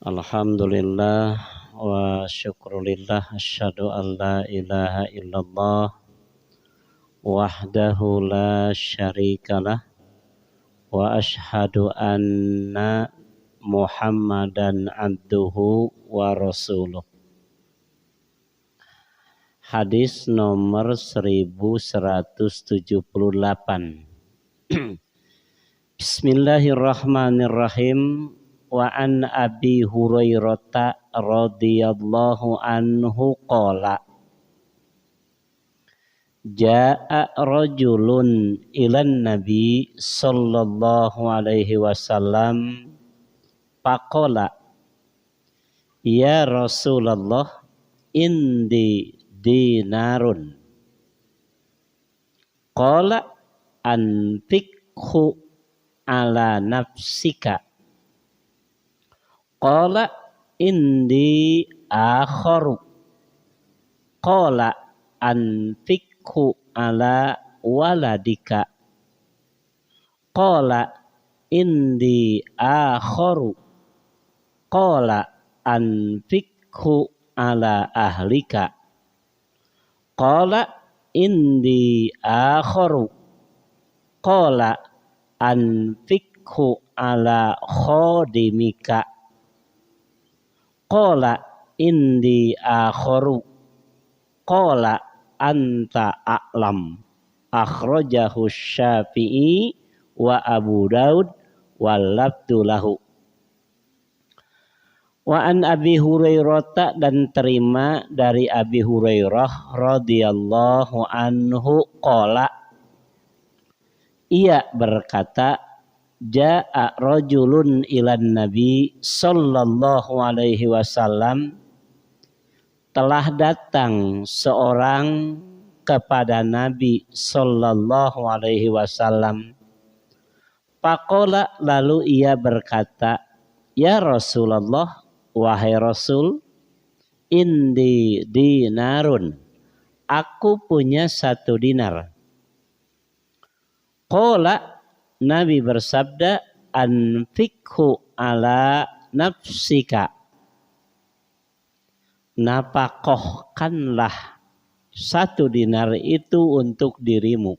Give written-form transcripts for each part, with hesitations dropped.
Alhamdulillah wa syukrulillah asyhadu an la ilaha illallah wahdahu la syarikalah wa asyhadu anna Muhammadan abduhu wa rasuluh. Hadis nomor 1178. Bismillahirrahmanirrahim. Wa an Abi Hurairah radhiyallahu anhu qala Ja'a rajulun ilan nabi sallallahu alaihi wasallam faqala ya Rasulullah indi dinarun qala anfikhu ala nafsika qala indi akharu qala anfikhu ala waladika qala indi akharu qala anfikhu ala ahlika qala indi akharu qala anfikhu ala khodimika qala indi akharu qala anta a'lam. Akhrajahu Syafi'i wa Abu Daud wal lafdzu lahu. Wa an Abi Hurairah, dan terima dari Abi Hurairah radhiyallahu anhu qala, ia berkata, Ja'a rajulun ilan nabi sallallahu alaihi wasallam, telah datang seorang kepada Nabi sallallahu alaihi wasallam. Faqala, lalu ia berkata, ya Rasulullah, wahai Rasul, indi dinarun, aku punya 1 dinar. Qala, Nabi bersabda, anfikhu ala nafsika, napakohkanlah 1 dinar itu untuk dirimu.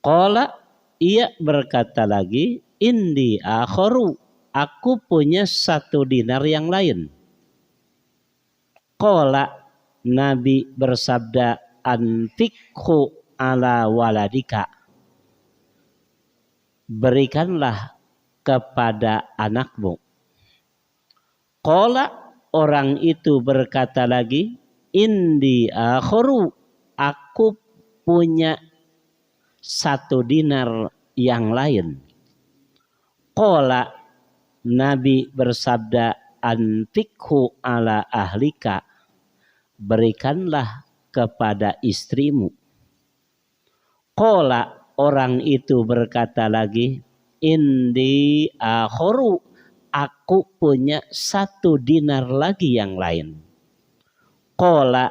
Qala, ia berkata lagi, indi akharu, aku punya 1 dinar yang lain. Qala, Nabi bersabda, anfikhu ala waladika, berikanlah kepada anakmu. Qala, orang itu berkata lagi, indi akharu, aku punya 1 dinar yang lain. Qala, Nabi bersabda, anfikhu ala ahlika, berikanlah kepada istrimu. Qala, orang itu berkata lagi, indi akharu, aku punya 1 dinar lagi yang lain. Qala,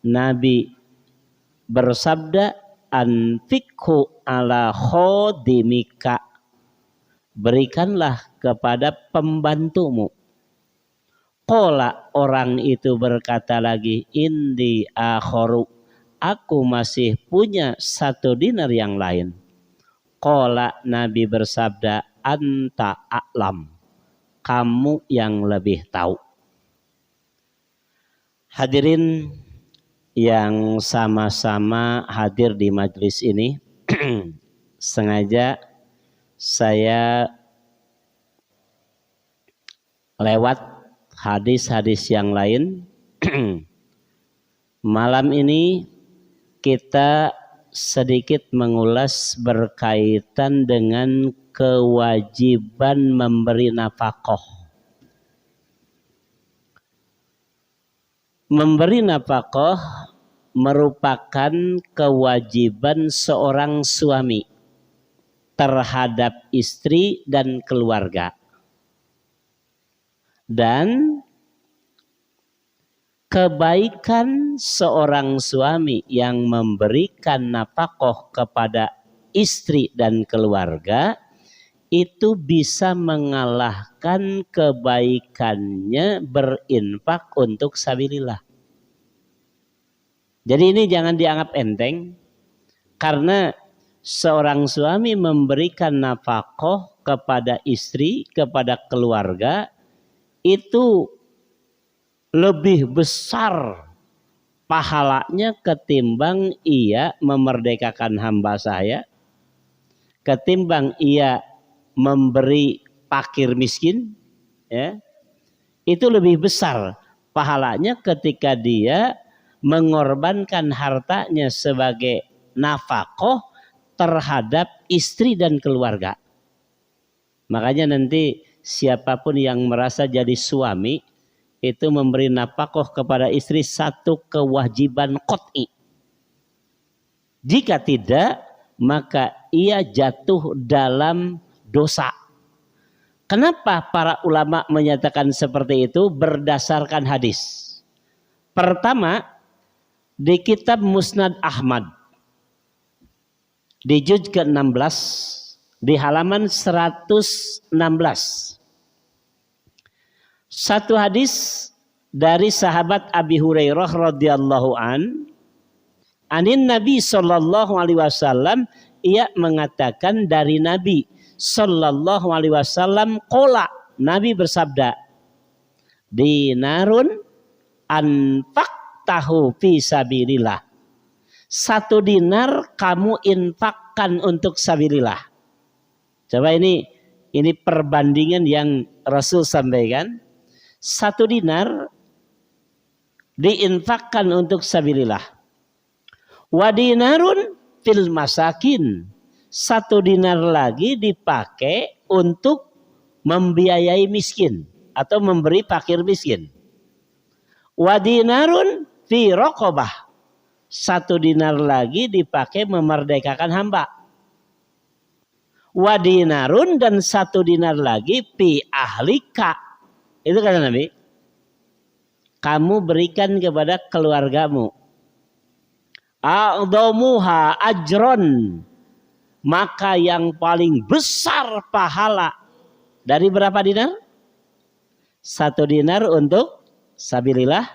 Nabi bersabda, anfikhu ala khodimika, berikanlah kepada pembantumu. Qala, orang itu berkata lagi, indi akharu, aku masih punya 1 dinar yang lain. Qala, Nabi bersabda, anta a'lam, kamu yang lebih tahu. Hadirin yang sama-sama hadir di majelis ini, sengaja saya lewat hadis-hadis yang lain. Malam ini kita sedikit mengulas berkaitan dengan kewajiban memberi nafkah. Memberi nafkah merupakan kewajiban seorang suami terhadap istri dan keluarga. Dan kebaikan seorang suami yang memberikan nafkah kepada istri dan keluarga itu bisa mengalahkan kebaikannya berinfak untuk sabilillah. Jadi ini jangan dianggap enteng, karena seorang suami memberikan nafkah kepada istri, kepada keluarga, itu lebih besar pahalanya ketimbang ia memerdekakan hamba saya, ketimbang ia memberi fakir miskin, ya, itu lebih besar pahalanya ketika dia mengorbankan hartanya sebagai nafkah terhadap istri dan keluarga. Makanya nanti siapapun yang merasa jadi suami itu memberi nafkah kepada istri satu kewajiban qat'i. Jika tidak, maka ia jatuh dalam dosa. Kenapa para ulama menyatakan seperti itu? Berdasarkan hadis. Pertama, di kitab Musnad Ahmad di juz ke-16 di halaman 116. Satu hadis dari sahabat Abi Hurairah radhiyallahu anin Nabi sallallahu alaihi wasallam, ia mengatakan dari Nabi sallallahu alaihi wasallam, qala, Nabi bersabda, dinarun anfaqtahu fi sabilillah. 1 dinar kamu infakkan untuk sabilillah. Coba ini perbandingan yang Rasul sampaikan. 1 dinar diinfakkan untuk sabilillah. Wa dinarun fil masakin. 1 dinar lagi dipakai untuk membiayai miskin atau memberi fakir miskin. Wa dinarun fi raqabah. 1 dinar lagi dipakai memerdekakan hamba. Wa dinarun, dan 1 dinar lagi fi ahlika. Itu kata Nabi. Kamu berikan kepada keluargamu. A'dhamuha ajron. Maka yang paling besar pahala dari berapa dinar? 1 dinar untuk sabilillah,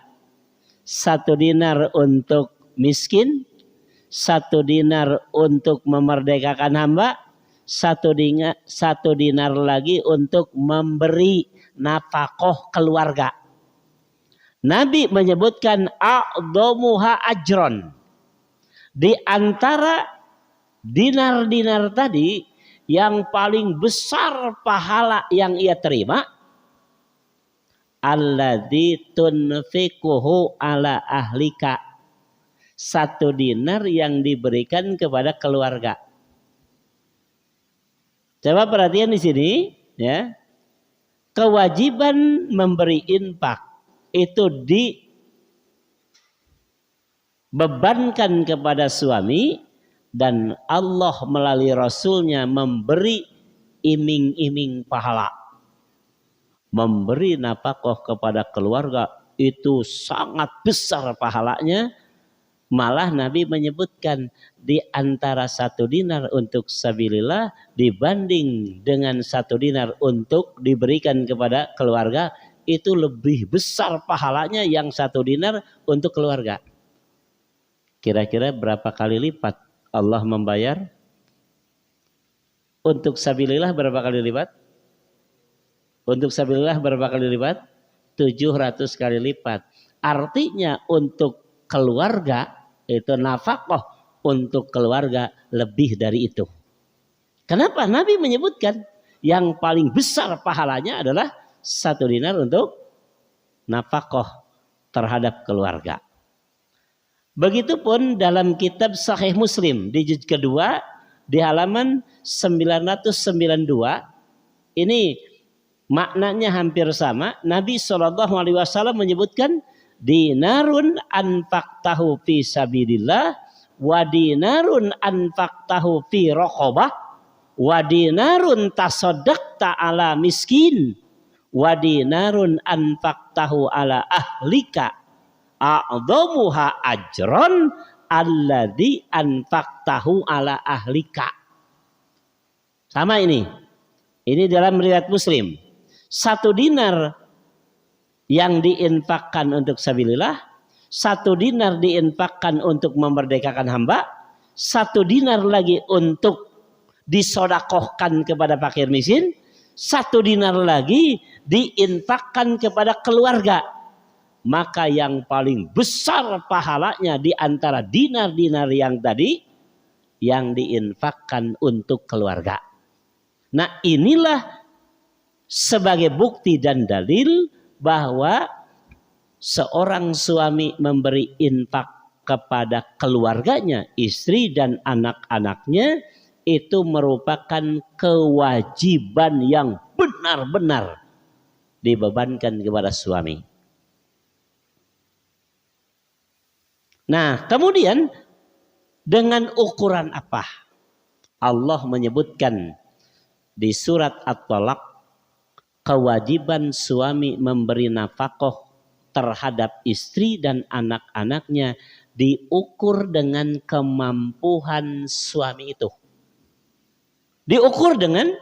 1 dinar untuk miskin, 1 dinar untuk memerdekakan hamba, 1 dinar lagi untuk memberi nafkah keluarga. Nabi menyebutkan a'dhamuha ajron. Di antara dinar-dinar tadi, yang paling besar pahala yang ia terima, alladzi tunfiquhu ala ahlika. 1 dinar yang diberikan kepada keluarga. Coba perhatian di sini, ya. Kewajiban memberi infak itu dibebankan kepada suami, dan Allah melalui Rasulnya memberi iming-iming pahala. Memberi nafkah kepada keluarga itu sangat besar pahalanya. Malah Nabi menyebutkan di antara 1 dinar untuk sabilillah dibanding dengan 1 dinar untuk diberikan kepada keluarga, itu lebih besar pahalanya yang 1 dinar untuk keluarga. Kira-kira berapa kali lipat Allah membayar? Untuk sabilillah berapa kali lipat? Untuk sabilillah berapa kali lipat? 700 kali lipat. Artinya untuk keluarga, itu nafkah untuk keluarga lebih dari itu. Kenapa? Nabi menyebutkan yang paling besar pahalanya adalah 1 dinar untuk nafkah terhadap keluarga. Begitupun dalam kitab Sahih Muslim di juz kedua di halaman 992, ini maknanya hampir sama. Nabi SAW menyebutkan dinarun anfaqtahu fi sabilillah, wa dinarun anfaqtahu fi raqabah, wa dinarun tasaddaqta ala miskin, wa dinarun anfaqtahu ala ahlika, a'dhamuha ajron alladzi anfaqtahu ala ahlika. Sama ini. Ini dalam riwayat Muslim. 1 dinar yang diinfakkan untuk sabilillah, 1 dinar diinfakkan untuk memerdekakan hamba, 1 dinar lagi untuk disodakohkan kepada fakir miskin, 1 dinar lagi diinfakkan kepada keluarga. Maka yang paling besar pahalanya di antara dinar-dinar yang tadi, yang diinfakkan untuk keluarga. Nah, inilah sebagai bukti dan dalil bahwa seorang suami memberi infak kepada keluarganya, istri dan anak-anaknya, itu merupakan kewajiban yang benar-benar dibebankan kepada suami. Nah, kemudian dengan ukuran apa? Allah menyebutkan di surat At-Talaq, kewajiban suami memberi nafkah terhadap istri dan anak-anaknya diukur dengan kemampuan suami itu. Diukur dengan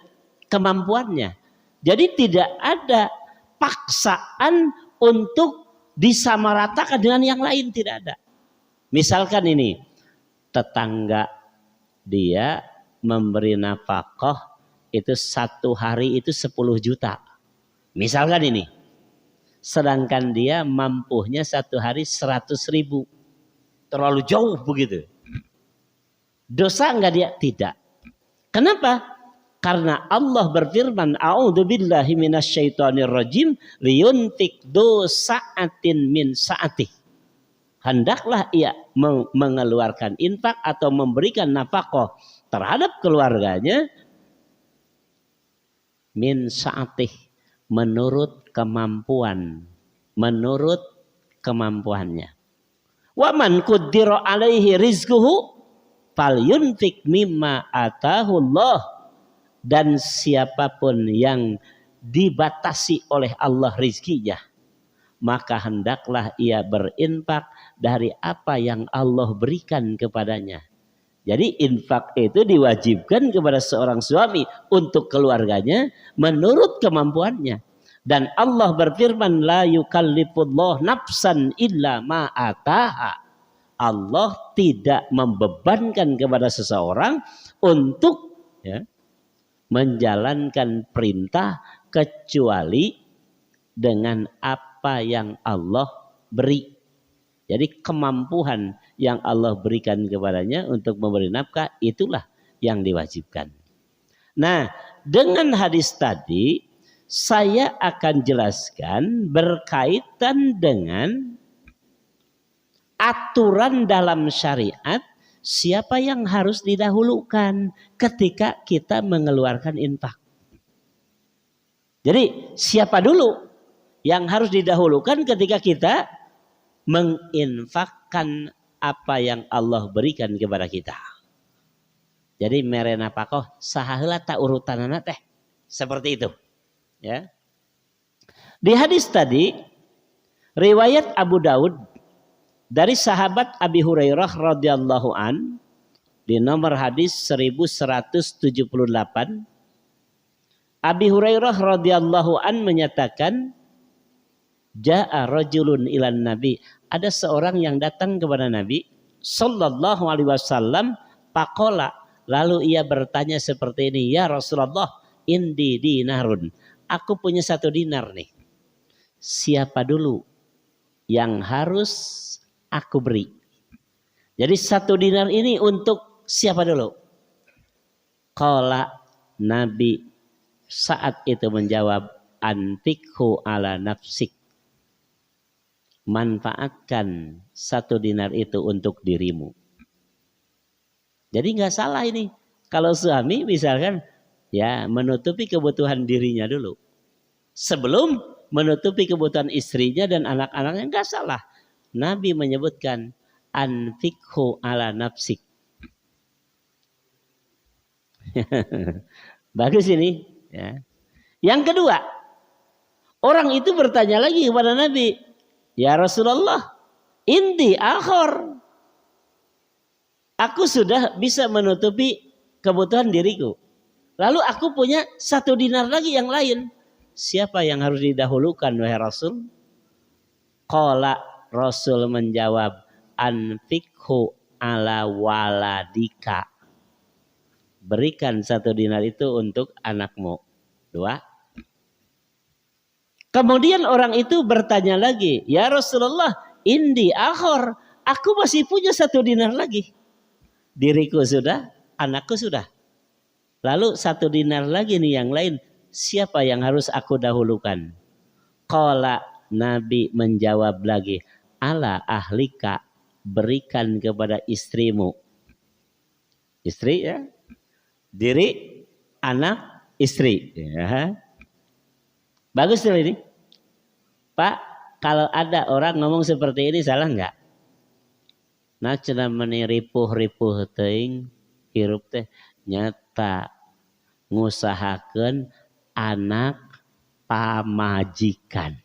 kemampuannya. Jadi tidak ada paksaan untuk disamaratakan dengan yang lain, tidak ada. Misalkan ini, tetangga dia memberi nafkah itu 1 hari itu 10 juta. Misalkan ini. Sedangkan dia mampuhnya 1 hari 100.000. Terlalu jauh begitu. Dosa enggak dia? Tidak. Kenapa? Karena Allah berfirman, a'udzubillahi minasyaitonirrajim, liyunfik du sa'atin min sa'atih. Hendaklah ia mengeluarkan infak atau memberikan nafkah terhadap keluarganya min sa'atih, menurut kemampuan, menurut kemampuannya. Wa man qaddara alaihi rizquhu falyunfik mimma atahu Allah. Dan siapapun yang dibatasi oleh Allah rizkinya, maka hendaklah ia berinfak dari apa yang Allah berikan kepadanya. Jadi infak itu diwajibkan kepada seorang suami untuk keluarganya menurut kemampuannya. Dan Allah berfirman, la yukallifullah nafsan illa ma ataha. Allah tidak membebankan kepada seseorang untuk menjalankan perintah kecuali dengan apa yang Allah beri. Jadi kemampuan yang Allah berikan kepadanya untuk memberi nafkah, itulah yang diwajibkan. Nah, dengan hadis tadi saya akan jelaskan berkaitan dengan aturan dalam syariat, siapa yang harus didahulukan ketika kita mengeluarkan infak. Jadi siapa dulu yang harus didahulukan ketika kita menginfakkan apa yang Allah berikan kepada kita. Jadi mere nafkah sahaheula ta urutanana teh. Seperti itu. Ya. Di hadis tadi riwayat Abu Daud dari sahabat Abi Hurairah radhiyallahu an di nomor hadis 1178, Abi Hurairah radhiyallahu an menyatakan, ja'a rajulun ilan nabi, ada seorang yang datang kepada Nabi sallallahu alaihi wasallam, faqala, lalu ia bertanya seperti ini, ya Rasulullah, indi dinarun, aku punya 1 dinar nih. Siapa dulu yang harus aku beri? Jadi 1 dinar ini untuk siapa dulu? Qala, Nabi saat itu menjawab, anfikhu ala nafsik, manfaatkan 1 dinar itu untuk dirimu. Jadi nggak salah ini kalau suami misalkan ya menutupi kebutuhan dirinya dulu sebelum menutupi kebutuhan istrinya dan anak-anaknya, nggak salah. Nabi menyebutkan anfikhu ala nafsik. Bagus ini. Ya. Yang kedua, orang itu bertanya lagi kepada Nabi, ya Rasulullah, indi akhor, aku sudah bisa menutupi kebutuhan diriku, Lalu aku punya 1 dinar lagi yang lain. Siapa yang harus didahulukan wahai Rasul? Qala, Rasul menjawab, anfikhu ala waladika. Berikan 1 dinar itu untuk anakmu. 2. Kemudian orang itu bertanya lagi, ya Rasulullah, indi akhor, aku masih punya 1 dinar lagi. Diriku sudah, anakku sudah. Lalu 1 dinar lagi nih yang lain, siapa yang harus aku dahulukan? Qala, Nabi menjawab lagi, ala ahlika, berikan kepada istrimu. Istri ya, diri, anak, istri. Ya. Bagus tuh ini. Pak, kalau ada orang ngomong seperti ini salah nggak? Nah, cenah meni ripuh-ripuh teuing hirup teh nyata ngusahakeun anak pamajikan.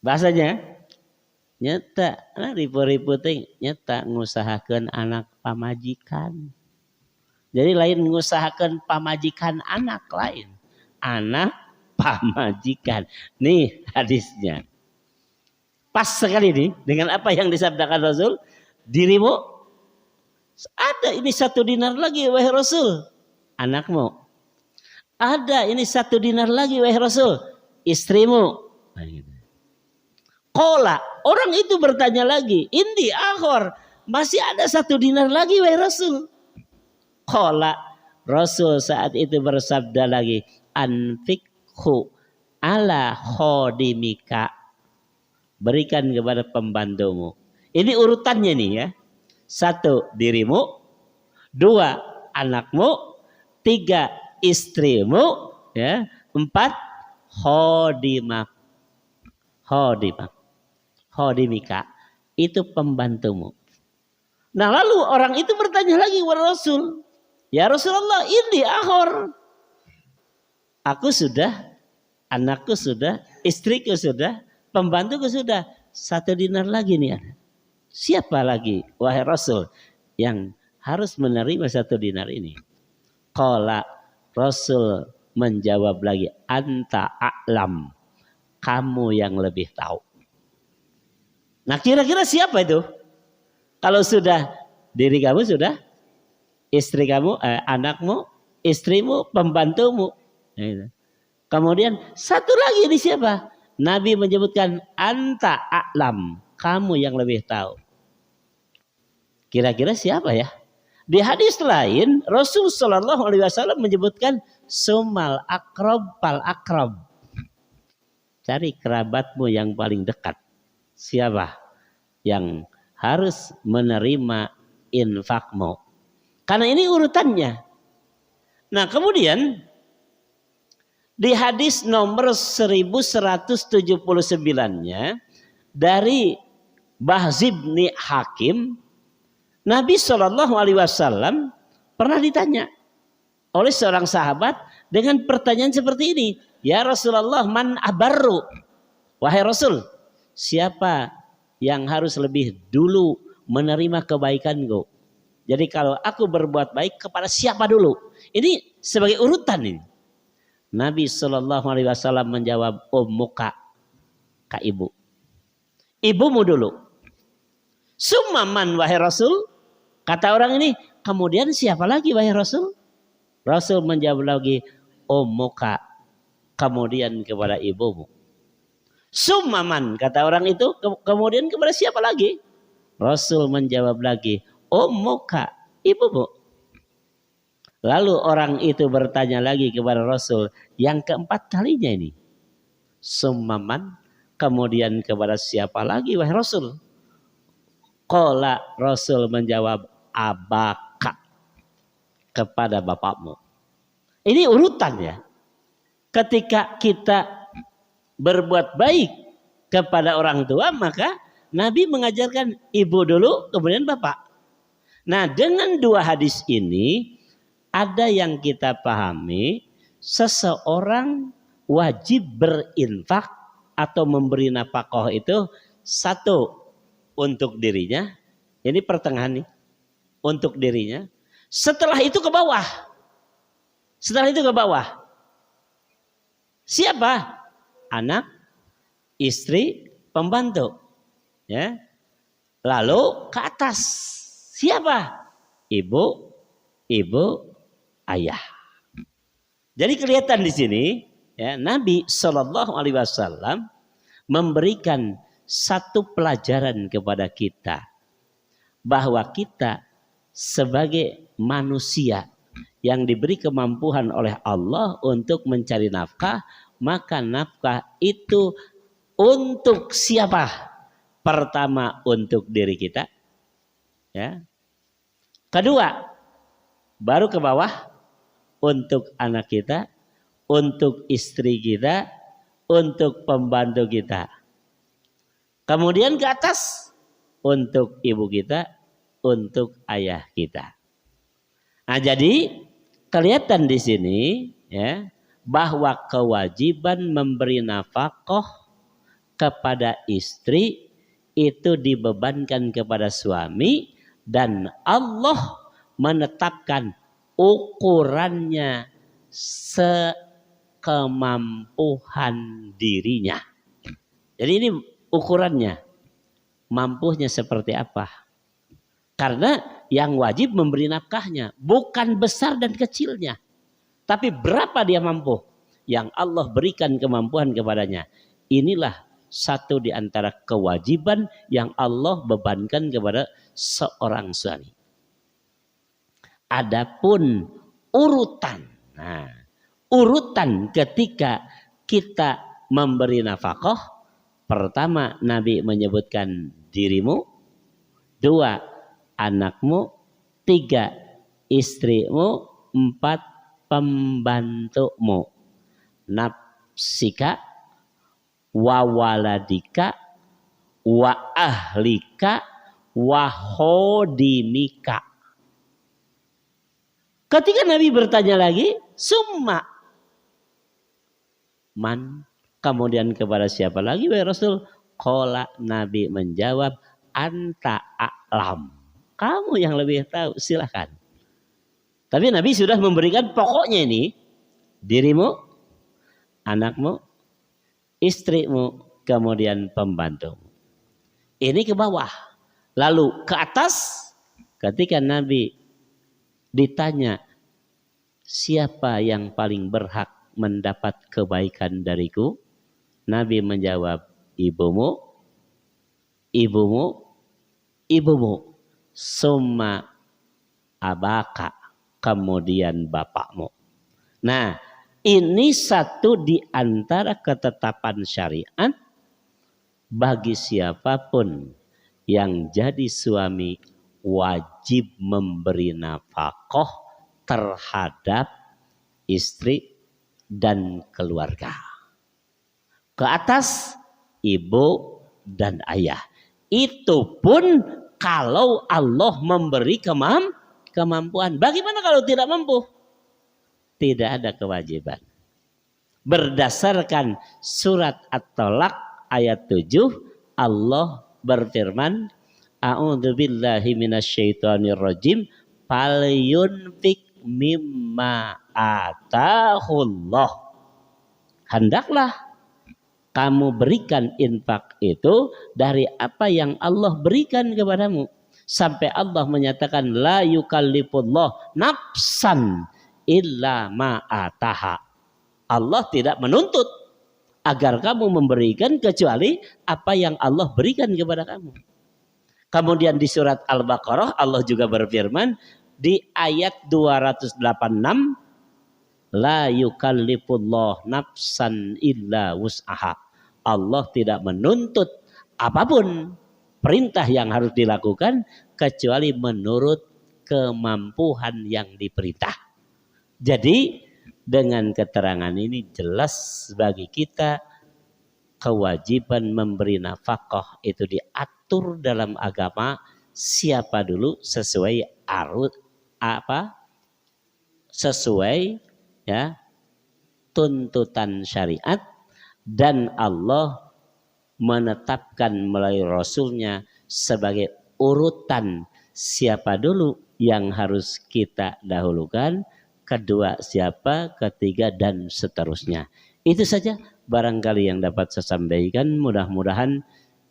Bahasanya nyata ripuh-ripuh teuing nyata ngusahakeun anak pamajikan. Jadi lain ngusahakeun pamajikan anak lain. Anak pamajikan. Nih hadisnya. Pas sekali nih dengan apa yang disabdakan Rasul. Dirimu ada ini 1 dinar lagi wahai Rasul. Anakmu. Ada ini 1 dinar lagi wahai Rasul. Istrimu. Qala, orang itu bertanya lagi. Indi akhor. Masih ada 1 dinar lagi wahai Rasul. Qala, Rasul saat itu bersabda lagi. Anfikhu ala khodimika. Berikan kepada pembantumu. Ini urutannya nih ya. 1 dirimu. 2 anakmu. 3 istrimu. Ya. 4 khodimak. Khodimika. Itu pembantumu. Nah lalu orang itu bertanya lagi kepada Rasul. Ya Rasulullah, ini akhor. Aku sudah, anakku sudah, istriku sudah, pembantuku sudah. 1 dinar lagi nih ada. Siapa lagi wahai Rasul yang harus menerima 1 dinar ini? Qala, Rasul menjawab lagi, anta a'lam. Kamu yang lebih tahu. Nah kira-kira siapa itu? Kalau sudah diri kamu sudah, istri kamu, anakmu, istrimu, pembantumu. Kemudian 1 lagi ini siapa? Nabi menyebutkan anta a'lam, kamu yang lebih tahu. Kira-kira siapa ya? Di hadis lain Rasul Shallallahu Alaihi Wasallam menyebutkan sumal akrab pal akrab. Cari kerabatmu yang paling dekat. Siapa yang harus menerima infakmu? Karena ini urutannya. Nah kemudian di hadis nomor 1179-nya dari Bahz bin Hakim, Nabi Shallallahu Alaihi Wasallam pernah ditanya oleh seorang sahabat dengan pertanyaan seperti ini. Ya Rasulullah, man abarru? Wahai Rasul, siapa yang harus lebih dulu menerima kebaikanku? Jadi kalau aku berbuat baik kepada siapa dulu? Ini sebagai urutan ini. Nabi Shallallahu Alaihi Wasallam menjawab, ummuka, kak ibu, ibumu dulu. Summaman wahai Rasul, kata orang ini, kemudian siapa lagi wahai Rasul? Rasul menjawab lagi, ummuka, kemudian kepada ibumu. Summaman, kata orang itu, kemudian kepada siapa lagi? Rasul menjawab lagi, ummuka, ibumu. Lalu orang itu bertanya lagi kepada Rasul yang keempat kalinya ini. Summaman, kemudian kepada siapa lagi wahai Rasul? Qala, Rasul menjawab, abaka, kepada bapakmu. Ini urutannya. Ketika kita berbuat baik kepada orang tua, maka Nabi mengajarkan ibu dulu kemudian bapak. Nah dengan 2 hadis ini ada yang kita pahami, seseorang wajib berinfak atau memberi nafkah itu 1 untuk dirinya, ini pertengahan nih, untuk dirinya. Setelah itu ke bawah. Setelah itu ke bawah. Siapa? Anak, istri, pembantu. Ya. Lalu ke atas. Siapa? Ibu, ayah. Jadi kelihatan di sini, ya, Nabi Shallallahu Alaihi Wasallam memberikan satu pelajaran kepada kita bahwa kita sebagai manusia yang diberi kemampuan oleh Allah untuk mencari nafkah, maka nafkah itu untuk siapa? Pertama untuk diri kita, ya. Kedua, baru ke bawah untuk anak kita, untuk istri kita, untuk pembantu kita. Kemudian ke atas untuk ibu kita, untuk ayah kita. Nah, jadi kelihatan di sini, ya, bahwa kewajiban memberi nafkah kepada istri itu dibebankan kepada suami, dan Allah menetapkan ukurannya sekemampuan dirinya. Jadi ini ukurannya, mampunya seperti apa. Karena yang wajib memberi nafkahnya bukan besar dan kecilnya, tapi berapa dia mampu. Yang Allah berikan kemampuan kepadanya. Inilah satu di antara kewajiban yang Allah bebankan kepada seorang suami. Adapun urutan, nah, urutan ketika kita memberi nafkah, pertama Nabi menyebutkan dirimu, dua anakmu, tiga istrimu, empat pembantumu. Nafsika wa waladika wa ahlika wa hodimika. Ketika Nabi bertanya lagi, summa man, kemudian kepada siapa lagi wahai Rasul? Qala, Nabi menjawab, anta a'lam. Kamu yang lebih tahu, silakan. Tapi Nabi sudah memberikan pokoknya ini. Dirimu, anakmu, istrimu, kemudian pembantumu. Ini ke bawah. Lalu ke atas, ketika Nabi ditanya, siapa yang paling berhak mendapat kebaikan dariku? Nabi menjawab, ibumu, ibumu, ibumu. Summa abaka, kemudian bapakmu. Nah, ini satu di antara ketetapan syariat bagi siapapun yang jadi suami, wajib memberi nafkah terhadap istri dan keluarga. Ke atas ibu dan ayah. Itu pun kalau Allah memberi kemampuan. Bagaimana kalau tidak mampu? Tidak ada kewajiban. Berdasarkan surat At-Talaq ayat 7, Allah berfirman, a'udzubillahi minasyaitonirrajim, falyunfik mimma atahullah. Hendaklah kamu berikan infak itu dari apa yang Allah berikan kepadamu. Sampai Allah menyatakan, la yukallifullah nafsan illa ma'ataha. Allah tidak menuntut agar kamu memberikan kecuali apa yang Allah berikan kepada kamu. Kemudian di surat Al-Baqarah Allah juga berfirman di ayat 286, la yukallifullah nafsan illa wus'aha. Allah tidak menuntut apapun perintah yang harus dilakukan kecuali menurut kemampuan yang diperintah. Jadi dengan keterangan ini jelas bagi kita kewajiban memberi nafkah itu diatur dalam agama siapa dulu sesuai sesuai ya tuntutan syariat, dan Allah menetapkan melalui Rasulnya sebagai urutan siapa dulu yang harus kita dahulukan, kedua siapa, ketiga dan seterusnya. Itu saja barangkali yang dapat saya sampaikan. Mudah-mudahan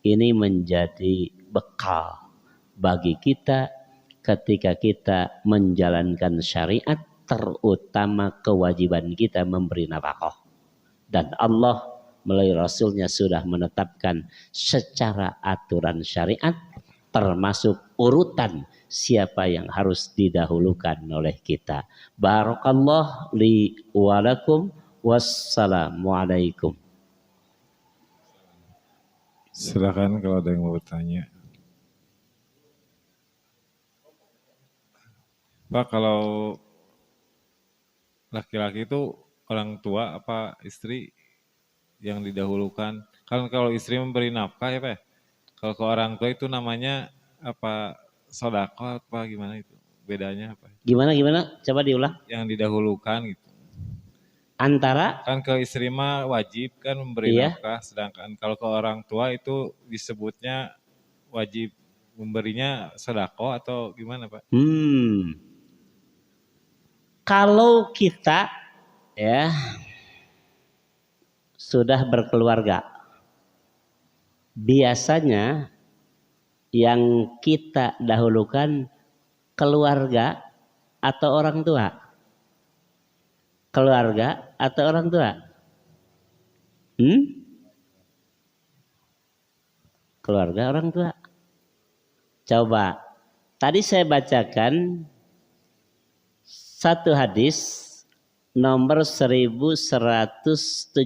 ini menjadi bekal bagi kita ketika kita menjalankan syariat, terutama kewajiban kita memberi nafkah. Dan Allah melalui Rasulnya sudah menetapkan secara aturan syariat, termasuk urutan siapa yang harus didahulukan oleh kita. Barakallah li wa lakum. Wassalamualaikum. Silakan kalau ada yang mau bertanya. Pak, kalau laki-laki itu orang tua apa istri yang didahulukan? Kan kalau istri memberi nafkah ya Pak. Kalau ke orang tua itu namanya apa, sodako apa gimana itu? Bedanya apa? Gimana? Coba diulang. Yang didahulukan gitu. Antara? Kan ke istri mah wajib kan memberi nafkah, sedangkan kalau ke orang tua itu disebutnya wajib memberinya sodako atau gimana Pak? Kalau kita ya sudah berkeluarga, biasanya yang kita dahulukan keluarga atau orang tua? Keluarga atau orang tua? Keluarga, orang tua. Coba, tadi saya bacakan satu hadis nomor 1179.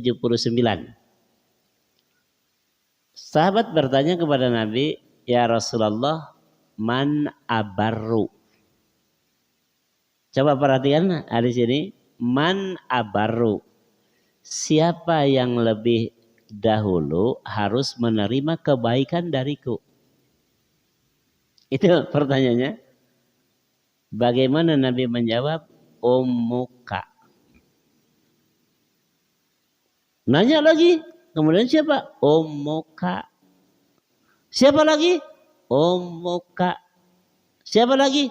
Sahabat bertanya kepada Nabi, ya Rasulullah, man abarru? Coba perhatikan hadis ini. Man abarru, siapa yang lebih dahulu harus menerima kebaikan dariku? Itu pertanyaannya. Bagaimana Nabi menjawab? Ummuka. Nanya lagi, kemudian siapa? Ummuka. Siapa lagi? Ummuka. Siapa lagi?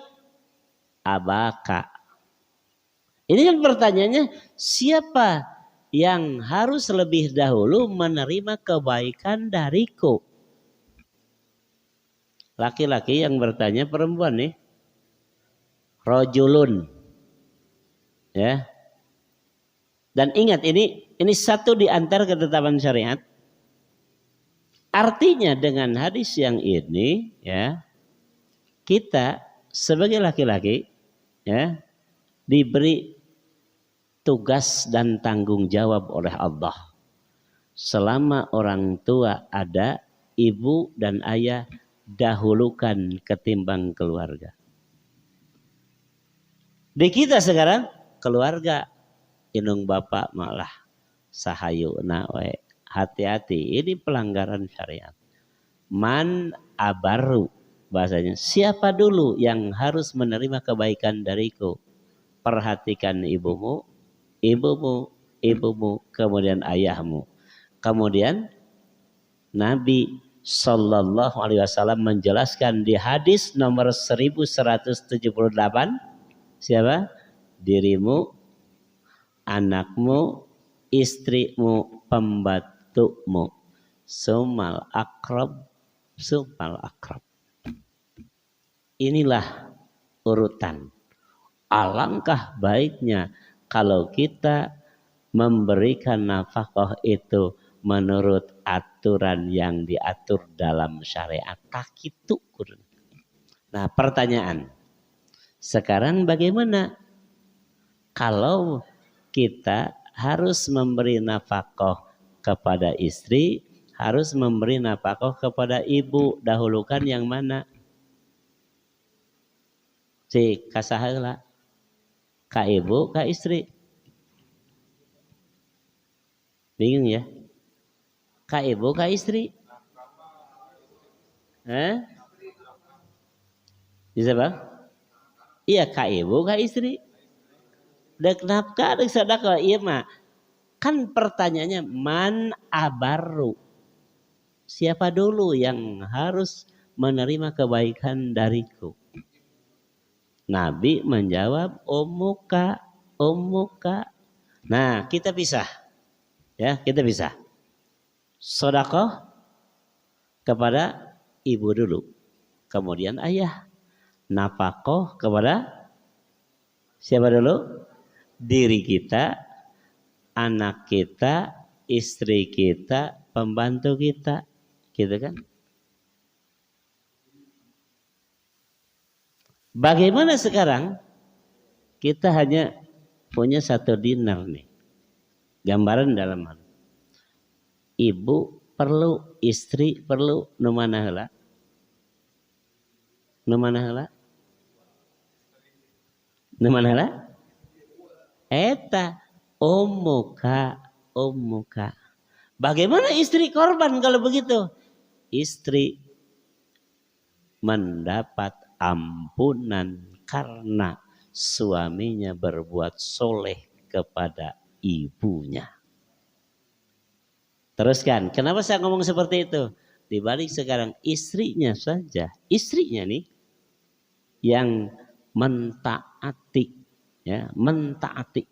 Abaka. Ini kan pertanyaannya, siapa yang harus lebih dahulu menerima kebaikan dariku? Laki-laki yang bertanya, perempuan nih. Rojulun. Ya. Dan ingat, ini satu di antara ketetapan syariat. Artinya dengan hadis yang ini, ya, kita sebagai laki-laki, ya, diberi tugas dan tanggung jawab oleh Allah. Selama orang tua ada, ibu dan ayah dahulukan ketimbang keluarga. Di kita sekarang keluarga, indung bapak malah sahayu nawe. Hati-hati, ini pelanggaran syariat. Man abaru, bahasanya, siapa dulu yang harus menerima kebaikan dariku? Perhatikan ibumu, kemudian ayahmu. Kemudian Nabi Sallallahu Alaihi Wasallam menjelaskan di hadis nomor 1178, siapa? Dirimu, anakmu, istrimu, pembantumu. Sumal akrab. Inilah urutan. Alangkah baiknya kalau kita memberikan nafkah itu menurut aturan yang diatur dalam syariat. Takitu. Nah, pertanyaan. Sekarang bagaimana kalau kita harus memberi nafkah kepada istri, harus memberi nafkah kepada ibu, dahulukan yang mana? Si kasahala. Ka ibu, ka istri. Bingung ya? Ka ibu, ka istri. Bisa bang? Iya, ka ibu, ka istri. Dek nafkah, dek sedekah. Iya mah. Kan pertanyaannya, man abaru? Siapa dulu yang harus menerima kebaikan dariku? Nabi menjawab ummuka, ummuka. Nah, kita pisah. Ya, kita pisah. Sedekah kepada ibu dulu. Kemudian ayah. Nafkah kepada siapa dulu? Diri kita, anak kita, istri kita, pembantu kita. Gitu kan? Bagaimana sekarang? Kita hanya punya 1 dinar nih. Gambaran dalam hal. Ibu perlu, istri perlu, nu mana heula? Nu mana heula? Nu mana heula? Eta ummuka, ummuka. Bagaimana istri korban kalau begitu? Istri mendapat ampunan karena suaminya berbuat soleh kepada ibunya. Teruskan, kenapa saya ngomong seperti itu? Dibalik sekarang istrinya saja, istrinya nih yang mentaati, ya, mentaati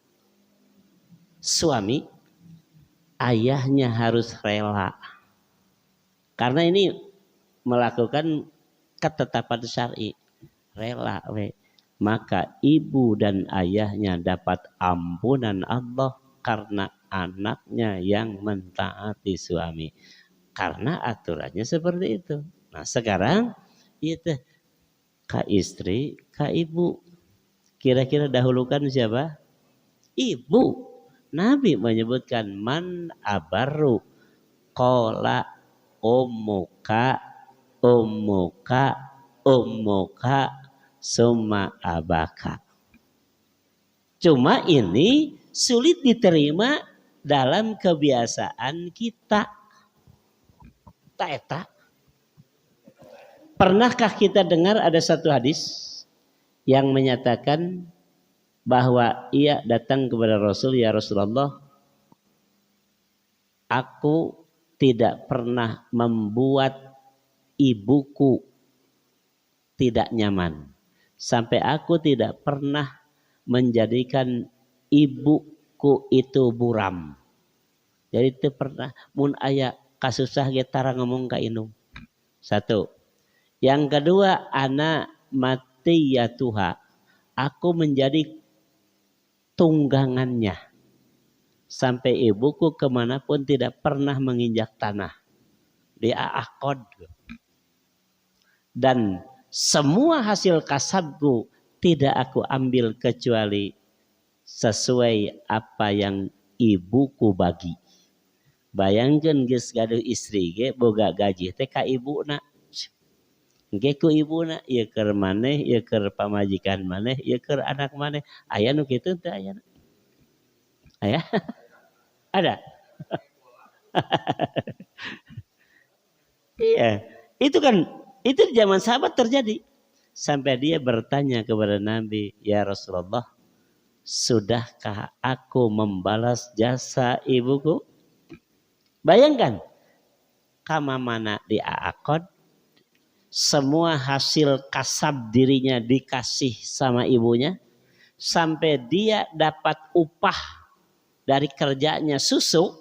suami, ayahnya harus rela. Karena ini melakukan ketetapan syar'i, rela we. Maka ibu dan ayahnya dapat ampunan Allah karena anaknya yang mentaati suami. Karena aturannya seperti itu. Nah sekarang itu ka istri, ka ibu. Kira-kira dahulukan siapa? Ibu. Nabi menyebutkan man abaru qala ummuka ummuka ummuka summa abaka. Cuma ini sulit diterima dalam kebiasaan kita. Tak. Pernahkah kita dengar ada satu hadis yang menyatakan bahwa ia datang kepada Rasul, ya Rasulullah, aku tidak pernah membuat ibuku tidak nyaman. Sampai aku tidak pernah menjadikan ibuku itu buram. Jadi itu pernah mun aya kasusah ge tara ngomong ka indung. 1. Yang kedua, ana mati ya Tuhan. Aku menjadi tunggangannya. Sampai ibuku kemanapun tidak pernah menginjak tanah. Dia akod. Dan semua hasil kasabku tidak aku ambil kecuali sesuai apa yang ibuku bagi. Bayangkan geus gaduh istri ge boga gaji teh ka ibuna. Ge ku ibuna ieu keur maneh, ieu keur pamajikan maneh, ieu keur anak maneh. Aya nu kitu teu aya? Aya? Ada? Iya, itu kan itu di zaman sahabat terjadi. Sampai dia bertanya kepada Nabi, ya Rasulullah, sudahkah aku membalas jasa ibuku? Bayangkan, kama mana di akad, semua hasil kasab dirinya dikasih sama ibunya, sampai dia dapat upah dari kerjanya susu.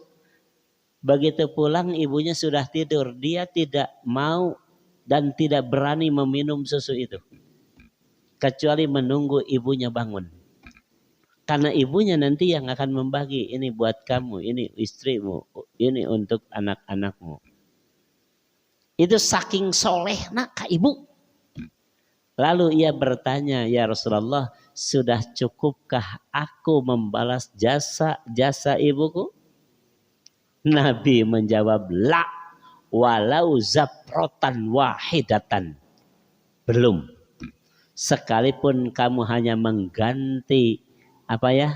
Begitu pulang ibunya sudah tidur, dia tidak mau dan tidak berani meminum susu itu. Kecuali menunggu ibunya bangun. Karena ibunya nanti yang akan membagi, ini buat kamu, ini istrimu, ini untuk anak-anakmu. Itu saking solehna ka ibu. Lalu ia bertanya, ya Rasulullah, sudah cukupkah aku membalas jasa ibuku? Nabi menjawab, la walau zaprotan wahidatan. Belum. Sekalipun kamu hanya mengganti apa ya?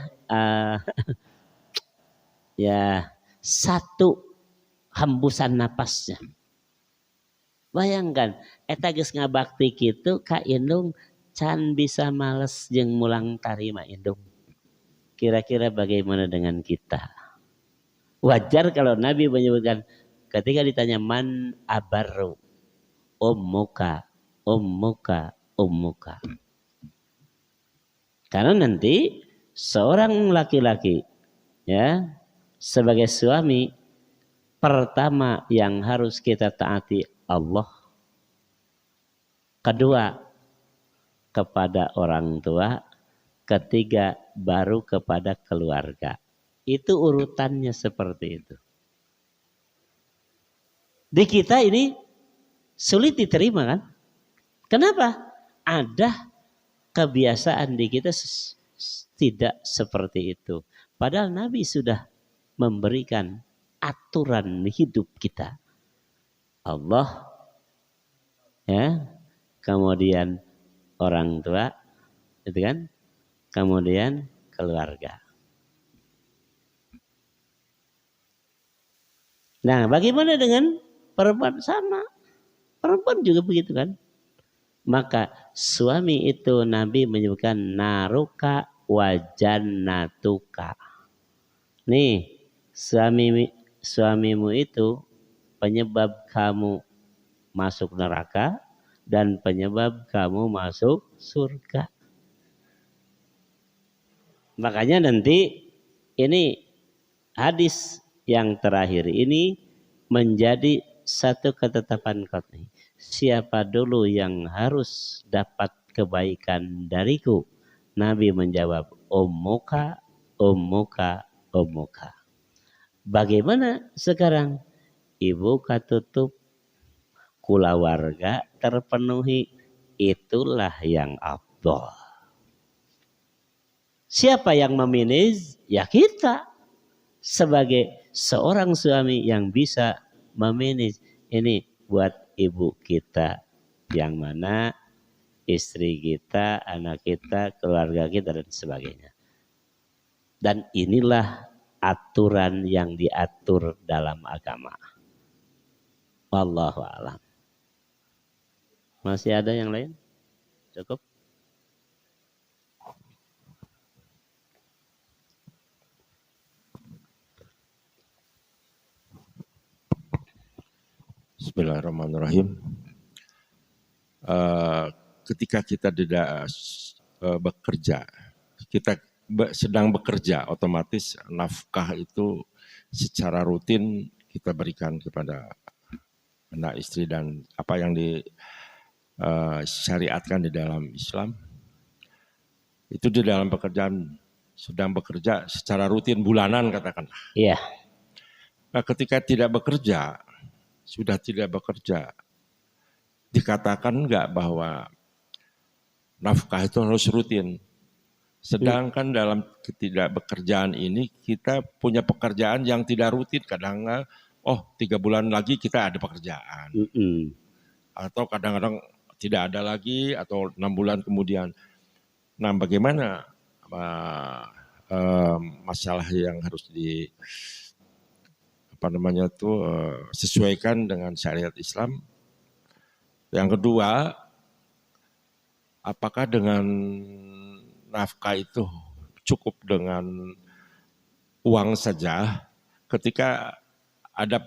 Ya, satu hembusan napasnya. Bayangkan, eta geus ngabakti kitu ka indung can bisa males jeung mulang tarima indung. Kira-kira bagaimana dengan kita? Wajar kalau Nabi menyebutkan ketika ditanya man abarru ummuka ummuka ummuka. Karena nanti seorang laki-laki ya sebagai suami pertama yang harus kita taati Allah. Kedua kepada orang tua, ketiga baru kepada keluarga. Itu urutannya seperti itu. Di kita ini sulit diterima kan? Kenapa? Ada kebiasaan di kita tidak seperti itu. Padahal Nabi sudah memberikan aturan hidup kita. Allah ya, kemudian orang tua, itu kan? Kemudian keluarga. Nah, bagaimana dengan perempuan? Sama. Perempuan juga begitu kan? Maka suami itu Nabi menyebutkan naruka wajannatuka. Nih, suamimu itu penyebab kamu masuk neraka dan penyebab kamu masuk surga. Makanya nanti ini hadis yang terakhir ini menjadi satu ketetapan qat'i. Siapa dulu yang harus dapat kebaikan dariku? Nabi menjawab, ummuka, ummuka, ummuka. Bagaimana sekarang? Ibu katutup, keluarga terpenuhi, itulah yang afdal. Siapa yang memanage? Ya kita. Sebagai seorang suami yang bisa memanage. Ini buat ibu kita. Yang mana istri kita, anak kita, keluarga kita dan sebagainya. Dan inilah aturan yang diatur dalam agama. Wallahu a'lam. Masih ada yang lain? Cukup? Bismillahirrahmanirrahim. Ketika kita tidak bekerja, kita sedang bekerja, otomatis nafkah itu secara rutin kita berikan kepada anak istri dan apa yang disyariatkan di dalam Islam. Itu di dalam pekerjaan, sedang bekerja secara rutin bulanan katakanlah. Iya. Nah, ketika tidak bekerja, sudah tidak bekerja, dikatakan enggak bahwa nafkah itu harus rutin. Sedangkan dalam ketidakbekerjaan ini kita punya pekerjaan yang tidak rutin. Kadang 3 bulan lagi kita ada pekerjaan. Atau kadang-kadang tidak ada lagi atau 6 bulan kemudian. Nah, bagaimana masalah yang harus sesuaikan dengan syariat Islam. Yang kedua, apakah dengan nafkah itu cukup dengan uang saja ketika ada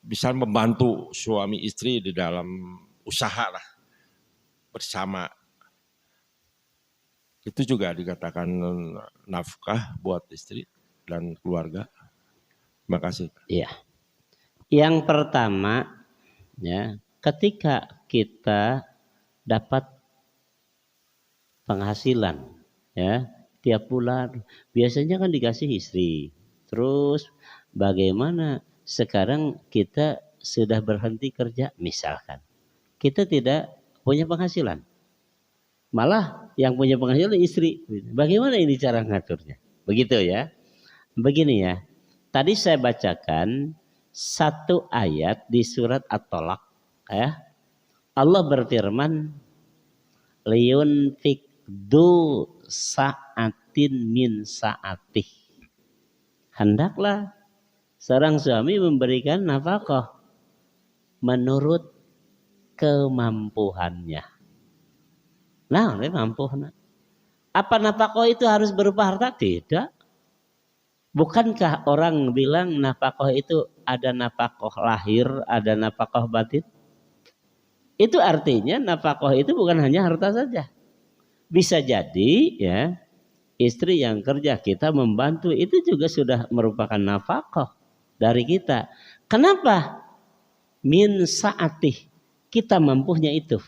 bisa membantu suami istri di dalam usaha lah bersama. Itu juga dikatakan nafkah buat istri dan keluarga. Terima kasih. Iya. Yang pertama, ya, ketika kita dapat penghasilan, ya, tiap bulan, biasanya kan dikasih istri. Terus bagaimana sekarang kita sudah berhenti kerja, misalkan kita tidak punya penghasilan, malah yang punya penghasilan istri. Bagaimana ini cara ngaturnya? Begitu ya. Begini ya. Tadi saya bacakan satu ayat di surat At-Tolak, ya. Allah berfirman, liyunfik du sa'atin min sa'atih. Hendaklah seorang suami memberikan nafkah menurut kemampuannya. Nah, mampu. Apa nafkah itu harus berupa harta? Tidak. Bukankah orang bilang nafkah itu ada nafkah lahir, ada nafkah batin? Itu artinya nafkah itu bukan hanya harta saja. Bisa jadi ya istri yang kerja kita membantu itu juga sudah merupakan nafkah dari kita. Kenapa? Min saatih, kita mampunya itu.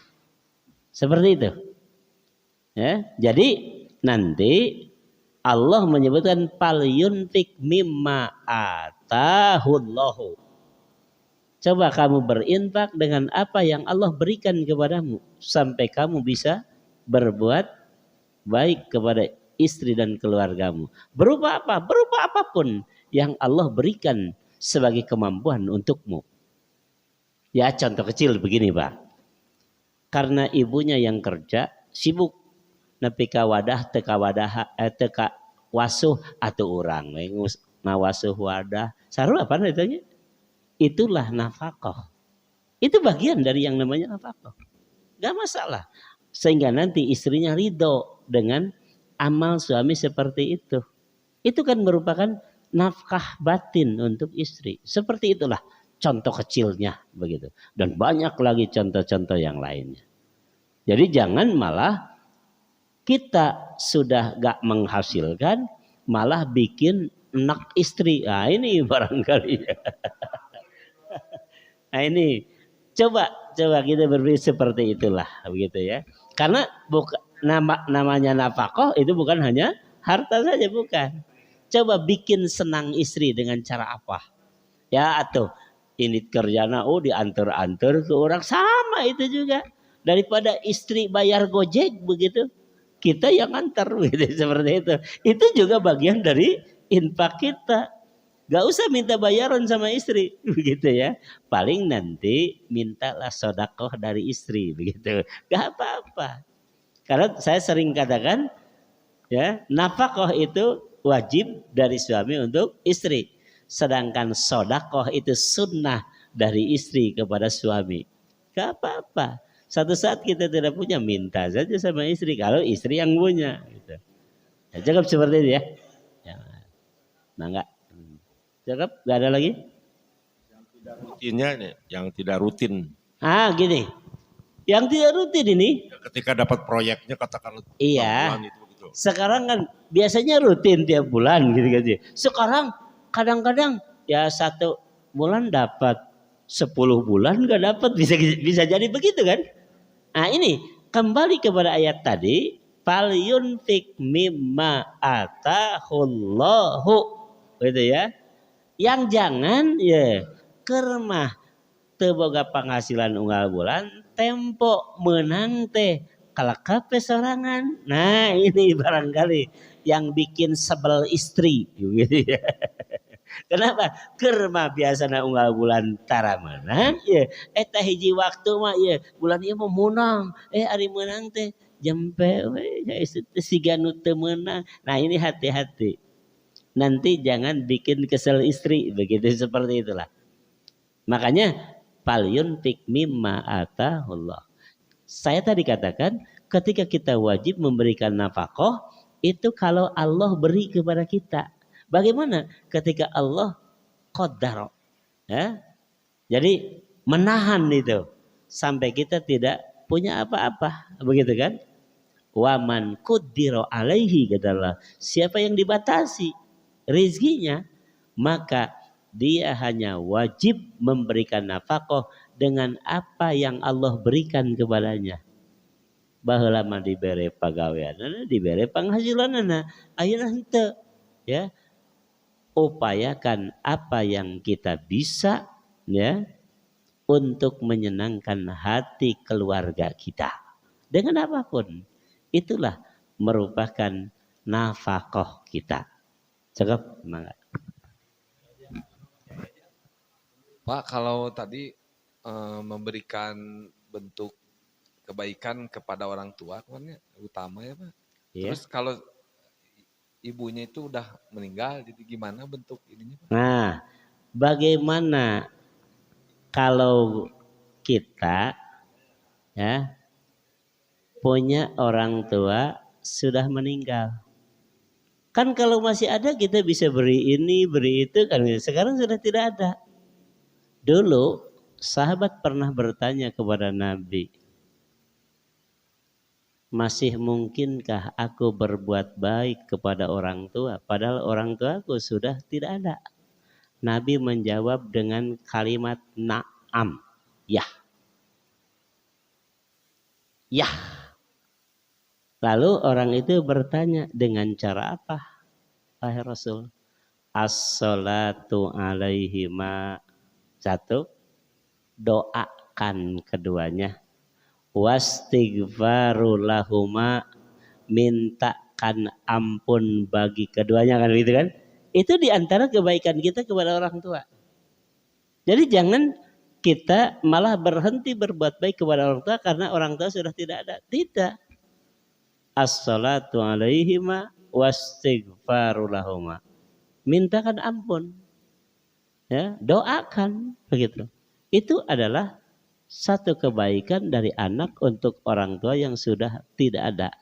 Seperti itu. Ya, jadi nanti Allah menyebutkan fal yunfik mimma atahullahu. Coba kamu berinfak dengan apa yang Allah berikan kepadamu sampai kamu bisa berbuat baik kepada istri dan keluargamu. Berupa apa? Berupa apapun yang Allah berikan sebagai kemampuan untukmu. Ya contoh kecil begini Pak. Karena ibunya yang kerja sibuk nepi ka wadah teka wadah teka wasuh atau orang ngawasuh wadah. Saru apa namanya? Itulah nafkah. Itu bagian dari yang namanya nafkah. Gak masalah. Sehingga nanti istrinya ridho dengan amal suami seperti itu. Itu kan merupakan nafkah batin untuk istri. Seperti itulah contoh kecilnya begitu. Dan banyak lagi contoh-contoh yang lainnya. Jadi jangan malah kita sudah gak menghasilkan malah bikin enak istri. Nah ini barangkali. Nah ini coba kita berpikir seperti itulah begitu ya. Karena namanya nafkah itu bukan hanya harta saja bukan. Coba bikin senang istri dengan cara apa? Ya atau ini kerjana diantar-antar ke orang sama itu juga. Daripada istri bayar Gojek begitu, kita yang antar gitu seperti itu. Itu juga bagian dari infak kita. Gak usah minta bayaran sama istri begitu ya. Paling nanti mintalah sedekah dari istri begitu. Gak apa-apa. Karena saya sering katakan ya, nafkah itu wajib dari suami untuk istri. Sedangkan sedekah itu sunnah dari istri kepada suami. Gak apa-apa. Satu saat kita tidak punya, minta saja sama istri. Kalau istri yang punya. Gitu. Ya, cukup seperti itu ya. Nah enggak. Cukup? Gak ada lagi? Yang tidak rutinnya nih, yang tidak rutin. Gini. Yang tidak rutin ini. Ketika dapat proyeknya katakan iya. bulan itu begitu. Sekarang kan biasanya rutin tiap bulan gitu. Sekarang kadang-kadang ya 1 bulan dapat, 10 bulan gak dapat, bisa jadi begitu kan? Nah ini kembali kepada ayat tadi, fal yunfik mimma atahullahu, gitu ya. Yang jangan ya kermah teu boga penghasilan unggal bulan, tempo menang teh kalakape sorangan. Nah ini barangkali yang bikin sebel istri gitu ya. Kenapa? Kerma biasana unggal bulan tara menang ya. Eta hiji waktu mah ya bulan ieu mah menang. Ari menang teh jempe we ya siga nu teu menang. Nah ini hati-hati. Nanti jangan bikin kesel istri begitu seperti itulah. Makanya falyun fik mimma atahullah. Saya tadi katakan ketika kita wajib memberikan nafkah itu kalau Allah beri kepada kita. Bagaimana ketika Allah qadar, ya? Jadi menahan itu sampai kita tidak punya apa-apa, begitu kan? Waman qaddara alaihi kata Allah. Siapa yang dibatasi rezekinya, maka dia hanya wajib memberikan nafkah dengan apa yang Allah berikan kepadanya. Baheula mah dibere pagaweanana, dibere penghasilanana, ayeuna henteu, ya. Upayakan apa yang kita bisa ya untuk menyenangkan hati keluarga kita dengan apapun. Itulah merupakan nafkah kita. Cukup? Pak, kalau tadi memberikan bentuk kebaikan kepada orang tua kan utama ya Pak. Ya. Terus kalau ibunya itu udah meninggal, jadi gimana bentuk ininya Pak? Nah, bagaimana kalau kita ya punya orang tua sudah meninggal? Kan kalau masih ada kita bisa beri ini, beri itu kan. Sekarang sudah tidak ada. Dulu sahabat pernah bertanya kepada Nabi, masih mungkinkah aku berbuat baik kepada orang tua? Padahal orang tuaku sudah tidak ada. Nabi menjawab dengan kalimat na'am. Ya. Ya. Lalu orang itu bertanya, dengan cara apa? Wahai Rasul. As-salatu alaihima. Satu, doakan keduanya. Wastighfaru lahuma, mintakan ampun bagi keduanya, kan gitu kan? Itu diantara kebaikan kita kepada orang tua. Jadi jangan kita malah berhenti berbuat baik kepada orang tua karena orang tua sudah tidak ada. Tidak. As-salatu alaihima wastighfaru lahuma. Mintakan ampun. Ya, doakan begitu. Itu adalah satu kebaikan dari anak untuk orang tua yang sudah tidak ada.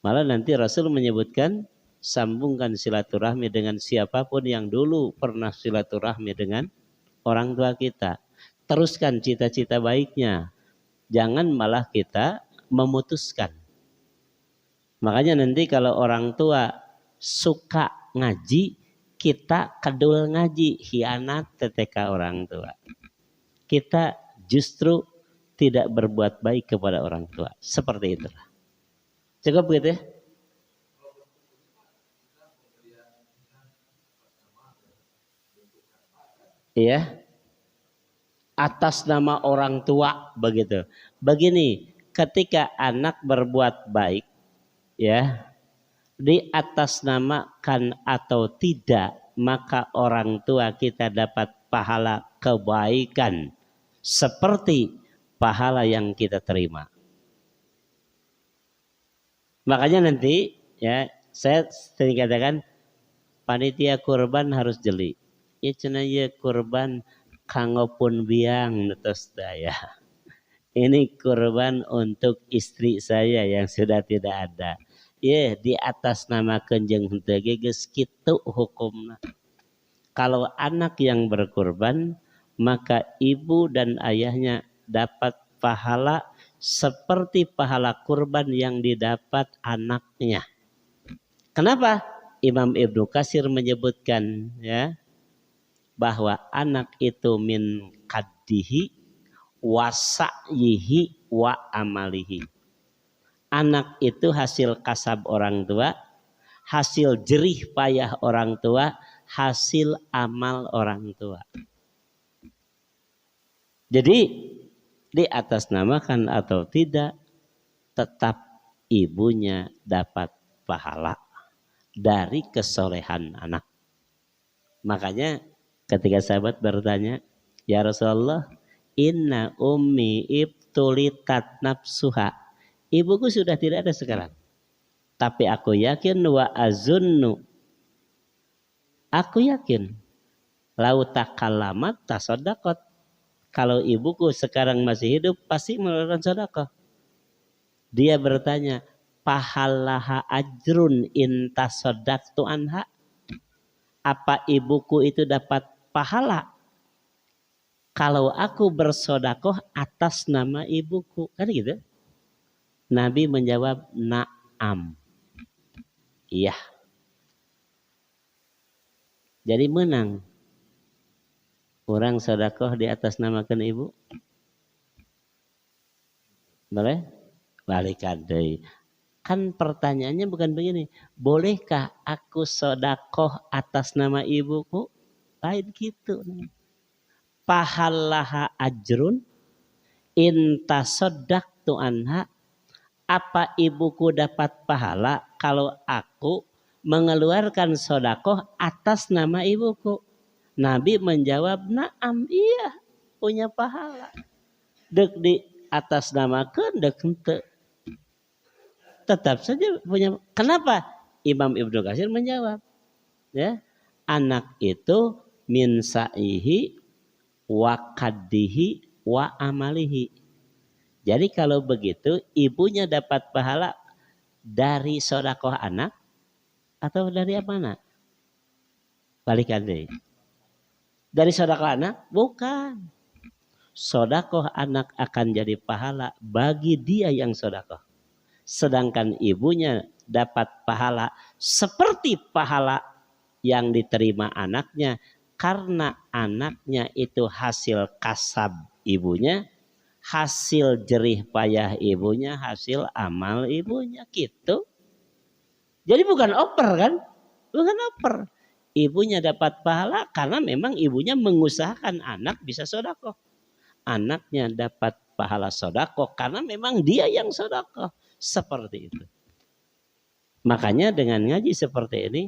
Malah nanti Rasul menyebutkan sambungkan silaturahmi dengan siapapun yang dulu pernah silaturahmi dengan orang tua kita. Teruskan cita-cita baiknya. Jangan malah kita memutuskan. Makanya nanti kalau orang tua suka ngaji, kita kedul ngaji, hianat TTK orang tua. Kita justru tidak berbuat baik kepada orang tua. Seperti itulah. Cukup gitu ya? Iya. Atas nama orang tua begitu. Begini, ketika anak berbuat baik, ya, di atas namakan atau tidak, maka orang tua kita dapat pahala kebaikan seperti pahala yang kita terima. Makanya nanti ya saya sering katakan panitia kurban harus jeli. Ya cenaya kurban kangopun biang netos daya. Ini kurban untuk istri saya yang sudah tidak ada. Ya di atas nama kenjeng henteu geus kitu hukumna. Kalau anak yang berkurban maka ibu dan ayahnya dapat pahala seperti pahala kurban yang didapat anaknya. Kenapa? Imam Ibnu Katsir menyebutkan ya bahwa anak itu min kaddihi wa sa'yihi wa amalihi. Anak itu hasil kasab orang tua, hasil jerih payah orang tua, hasil amal orang tua. Jadi di atas namakan atau tidak, tetap ibunya dapat pahala dari kesolehan anak. Makanya ketika sahabat bertanya, ya Rasulullah, inna ummi ibtulitat nafsuha. Ibuku sudah tidak ada sekarang. Tapi aku yakin wa azunnu. Aku yakin. Lau takallamat tasaddaqat. Kalau ibuku sekarang masih hidup pasti mengeluarkan sedekah. Dia bertanya, pahalaha ajrun in tasaddaqtu anha? Apa ibuku itu dapat pahala kalau aku bersodakoh atas nama ibuku? Kan gitu. Nabi menjawab, na'am. Iya. Jadi menang. Orang sodakoh di atas namakan ibu. Boleh? Balikan deh. Kan pertanyaannya bukan begini. Bolehkah aku sodakoh atas nama ibuku? Lain gitu. Pahalaha ajrun inta sodaktu anha. Apa ibuku dapat pahala kalau aku mengeluarkan sodakoh atas nama ibuku? Nabi menjawab, na'am, iya, punya pahala. Dek di atas nama dek ente. Tetap saja punya. Kenapa? Imam Ibnu Katsir menjawab, ya, anak itu min sa'ihi wa kaddihi wa amalihi. Jadi kalau begitu ibunya dapat pahala dari sodakoh anak atau dari apa anak? Balikan deh. Dari sodakoh anak? Bukan. Sodakoh anak akan jadi pahala bagi dia yang sodakoh. sedangkan ibunya dapat pahala seperti pahala yang diterima anaknya karena anaknya itu hasil kasab ibunya, hasil jerih payah ibunya, hasil amal ibunya gitu. Jadi bukan oper kan? Bukan oper. Ibunya dapat pahala karena memang ibunya mengusahakan anak bisa sedekah. Anaknya dapat pahala sedekah karena memang dia yang sedekah. Seperti itu. Makanya dengan ngaji seperti ini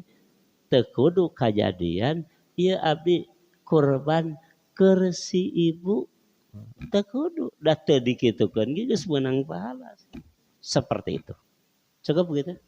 tekudu kejadian ya abdi kurban kersi ibu tekudu da teu dikitukeun geus meunang pahala. Seperti itu. Cukup begitu.